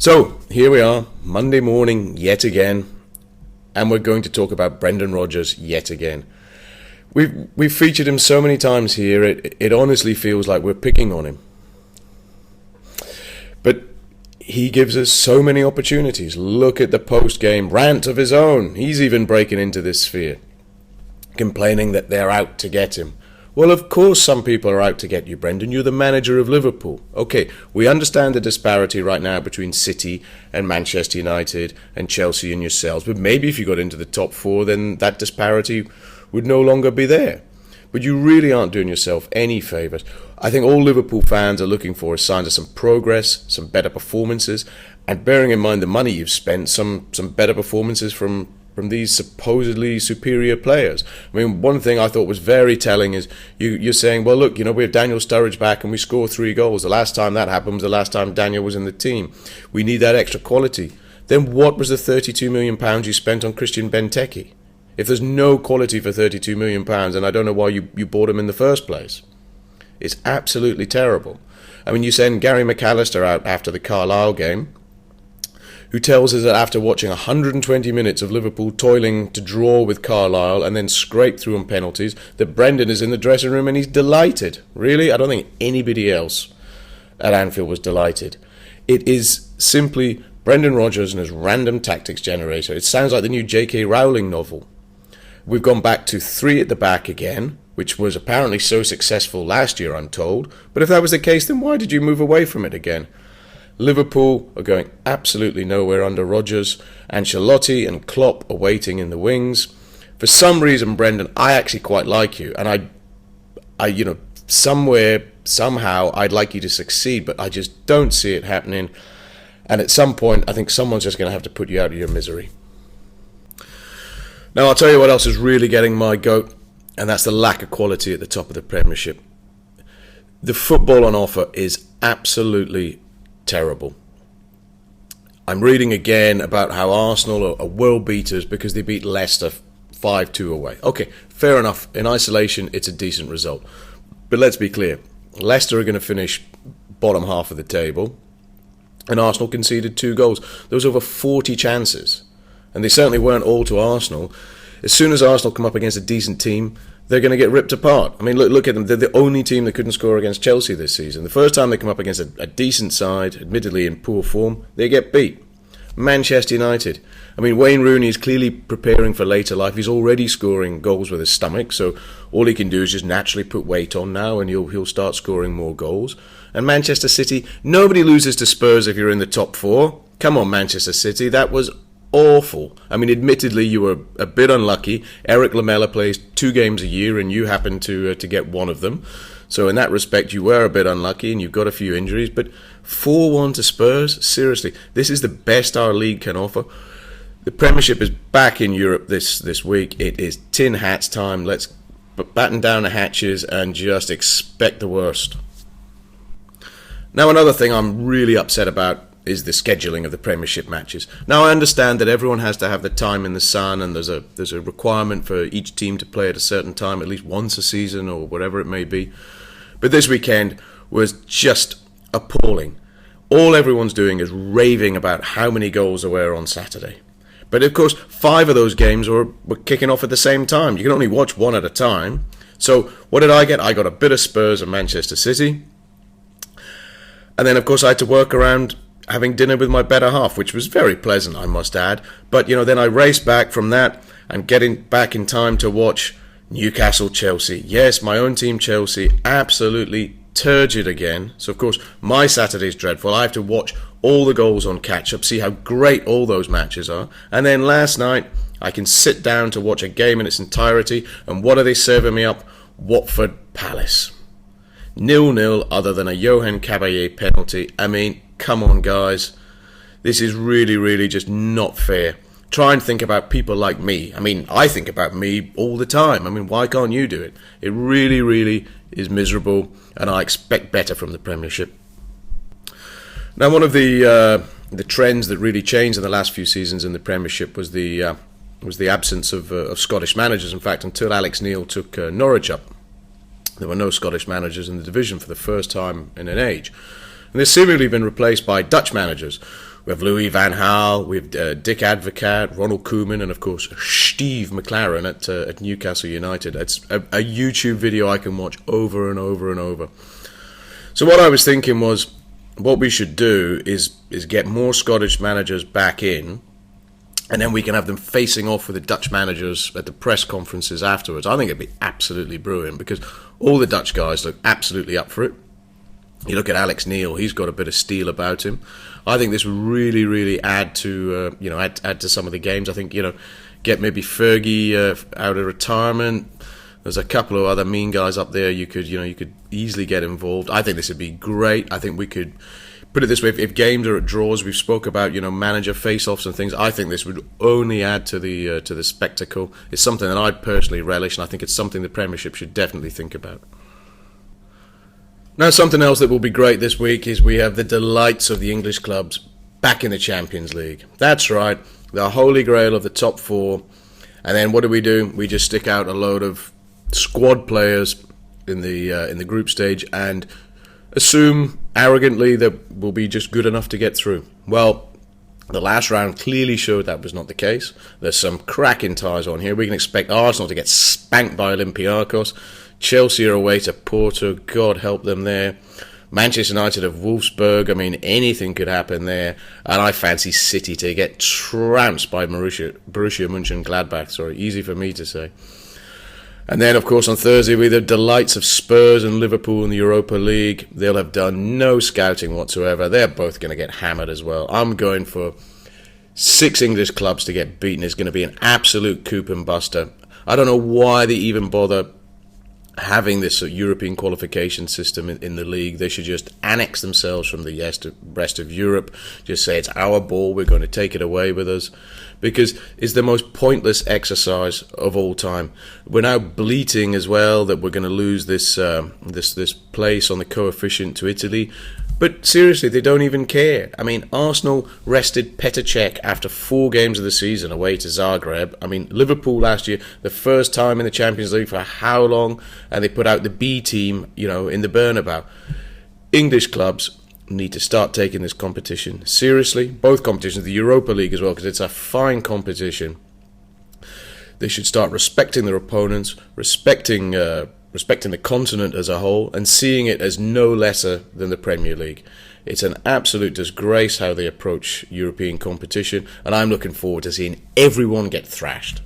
So, here we are, Monday morning yet again, and we're going to talk about Brendan Rodgers yet again. We've featured him so many times here, it honestly feels like we're picking on him. But he gives us so many opportunities. Look at the post-game rant of his own. He's even breaking into this sphere, complaining that they're out to get him. Well, of course some people are out to get you, Brendan. You're the manager of Liverpool. Okay, we understand the disparity right now between City and Manchester United and Chelsea and yourselves. But maybe if you got into the top four, then that disparity would no longer be there. But you really aren't doing yourself any favours. I think all Liverpool fans are looking for is signs of some progress, some better performances, and bearing in mind the money you've spent, some better performances from these supposedly superior players. I mean, one thing I thought was very telling is you're saying, well, look, we have Daniel Sturridge back and we score 3 goals. The last time that happened was the last time Daniel was in the team. We need that extra quality. Then what was the £32 million you spent on Christian Benteke? If there's no quality for £32 million, then I don't know why you bought him in the first place. It's absolutely terrible. I mean, you send Gary McAllister out after the Carlisle game, who tells us that after watching 120 minutes of Liverpool toiling to draw with Carlisle and then scrape through on penalties, that Brendan is in the dressing room and he's delighted. Really? I don't think anybody else at Anfield was delighted. It is simply Brendan Rodgers and his random tactics generator. It sounds like the new J.K. Rowling novel. We've gone back to 3 at the back again, which was apparently so successful last year, I'm told. But if that was the case, then why did you move away from it again? Liverpool are going absolutely nowhere under Rodgers. Ancelotti and Klopp are waiting in the wings. For some reason, Brendan, I actually quite like you, and I somehow, I'd like you to succeed, but I just don't see it happening. And at some point, I think someone's just going to have to put you out of your misery. Now, I'll tell you what else is really getting my goat, and that's the lack of quality at the top of the Premiership. The football on offer is absolutely terrible. I'm reading again about how Arsenal are world beaters because they beat Leicester 5-2 away. Okay, fair enough. In isolation, it's a decent result. But let's be clear. Leicester are going to finish bottom half of the table, and Arsenal conceded 2 goals. There was over 40 chances, and they certainly weren't all to Arsenal. As soon as Arsenal come up against a decent team, they're going to get ripped apart. I mean, look at them. They're the only team that couldn't score against Chelsea this season. The first time they come up against a decent side, admittedly in poor form, they get beat. Manchester United. I mean, Wayne Rooney is clearly preparing for later life. He's already scoring goals with his stomach, so all he can do is just naturally put weight on now, and he'll start scoring more goals. And Manchester City, nobody loses to Spurs if you're in the top 4. Come on, Manchester City, that was awful. I mean, admittedly, you were a bit unlucky. Eric Lamela plays 2 games a year, and you happen to get one of them. So in that respect, you were a bit unlucky, and you've got a few injuries. But 4-1 to Spurs? Seriously, this is the best our league can offer. The Premiership is back in Europe this week. It is tin hats time. Let's batten down the hatches and just expect the worst. Now, another thing I'm really upset about is the scheduling of the Premiership matches. Now, I understand that everyone has to have the time in the sun, and there's a requirement for each team to play at a certain time, at least once a season or whatever it may be. But this weekend was just appalling. All everyone's doing is raving about how many goals there were on Saturday. But of course, 5 of those games were kicking off at the same time. You can only watch one at a time. So what did I get? I got a bit of Spurs and Manchester City. And then, of course, I had to work around having dinner with my better half, which was very pleasant, I must add. But, then I raced back from that and getting back in time to watch Newcastle-Chelsea. Yes, my own team, Chelsea, absolutely turgid again. So, of course, my Saturday's dreadful. I have to watch all the goals on catch-up, see how great all those matches are. And then last night, I can sit down to watch a game in its entirety. And what are they serving me up? Watford Palace. 0-0 other than a Johan Caballé penalty. I mean, come on, guys. This is really, really just not fair. Try and think about people like me. I mean, I think about me all the time. I mean, why can't you do it? It really, really is miserable, and I expect better from the Premiership. Now, one of the trends that really changed in the last few seasons in the Premiership was the absence of Scottish managers. In fact, until Alex Neil took Norwich up, there were no Scottish managers in the division for the first time in an age. And they've seemingly been replaced by Dutch managers, We have Louis van Gaal, we have Dick Advocaat, Ronald Koeman, and of course Steve McLaren at Newcastle United. It's a YouTube video I can watch over and over and over. So what I was thinking was, what we should do is get more Scottish managers back in, and then we can have them facing off with the Dutch managers at the press conferences afterwards. I think it'd be absolutely brilliant, because all the Dutch guys look absolutely up for it. You look at Alex Neil; he's got a bit of steel about him. I think this would really, really add to add to some of the games. I think, get maybe Fergie out of retirement. There's a couple of other mean guys up there you could easily get involved. I think this would be great. I think we could put it this way: if games are at draws, we've spoke about manager face-offs and things. I think this would only add to the spectacle. It's something that I'd personally relish, and I think it's something the Premiership should definitely think about. Now, something else that will be great this week is we have the delights of the English clubs back in the Champions League. That's right, the holy grail of the top four. And then what do? We just stick out a load of squad players in the group stage and assume arrogantly that we'll be just good enough to get through. Well, the last round clearly showed that was not the case. There's some cracking ties on here. We can expect Arsenal to get spanked by Olympiacos. Chelsea are away to Porto. God help them there. Manchester United of Wolfsburg. I mean, anything could happen there. And I fancy City to get trounced by Borussia Mönchengladbach. Sorry, easy for me to say. And then, of course, on Thursday, we have the delights of Spurs and Liverpool in the Europa League. They'll have done no scouting whatsoever. They're both going to get hammered as well. I'm going for 6 English clubs to get beaten. It's going to be an absolute coup and buster. I don't know why they even bother having this European qualification system in the league. They should just annex themselves from the rest of Europe. Just say it's our ball, we're going to take it away with us. Because it's the most pointless exercise of all time. We're now bleating as well that we're going to lose this place on the coefficient to Italy. But seriously, they don't even care. I mean, Arsenal rested Petr Cech after 4 games of the season away to Zagreb. I mean, Liverpool last year, the first time in the Champions League for how long? And they put out the B team, in the Bernabeu. English clubs need to start taking this competition seriously. Both competitions, the Europa League as well, because it's a fine competition. They should start respecting their opponents, respecting the continent as a whole, and seeing it as no lesser than the Premier League. It's an absolute disgrace how they approach European competition, and I'm looking forward to seeing everyone get thrashed.